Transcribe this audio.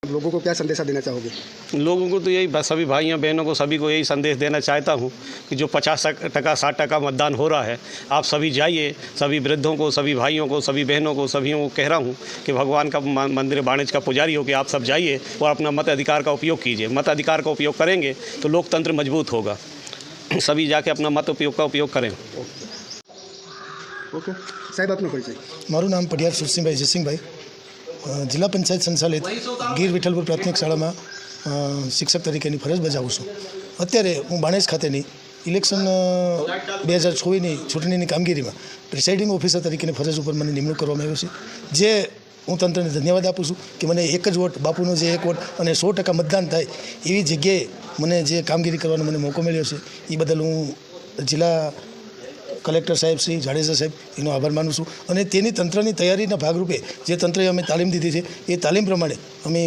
लोगों को क्या संदेशा देना चाहोगे? लोगों को तो यही सभी भाइयों बहनों को सभी को यही संदेश देना चाहता हूँ कि जो 50% 60% मतदान हो रहा है, आप सभी जाइए। सभी वृद्धों को, सभी भाइयों को, सभी बहनों को, सभी को कह रहा हूँ कि भगवान का मंदिर वाणिज्य का पुजारी हो कि आप सब जाइए और अपना मत अधिकार का उपयोग कीजिए। मत अधिकार का उपयोग करेंगे तो लोकतंत्र मजबूत होगा। सभी जाके अपना मत उपयोग का उपयोग करें। ओके साहब, आपનો પરિચય? મારું નામ પડિયાર સુરસિંહભાઈ જયસિંહભાઈ, જિલ્લા પંચાયત સંચાલિત ગીર વિઠ્ઠલપુર પ્રાથમિક શાળામાં શિક્ષક તરીકેની ફરજ બજાવું છું. અત્યારે હું બાણેજ ખાતેની ઇલેક્શન 2024ની ચૂંટણીની કામગીરીમાં પ્રિસાઇડિંગ ઓફિસર તરીકેની ફરજ ઉપર મને નિમણૂક કરવામાં આવી છે. જે હું તંત્રને ધન્યવાદ આપું છું કે મને એક જ વોટ, બાપુનો જે એક વોટ અને 100% મતદાન થાય એવી જગ્યાએ મને જે કામગીરી કરવાનો મને મોકો મળ્યો છે એ બદલ હું જિલ્લા કલેક્ટર સાહેબ શ્રી જાડેજા સાહેબ એનો આભાર માનું છું. અને તેની તંત્રની તૈયારીના ભાગરૂપે જે તંત્રએ અમે તાલીમ દીધી છે એ તાલીમ પ્રમાણે અમે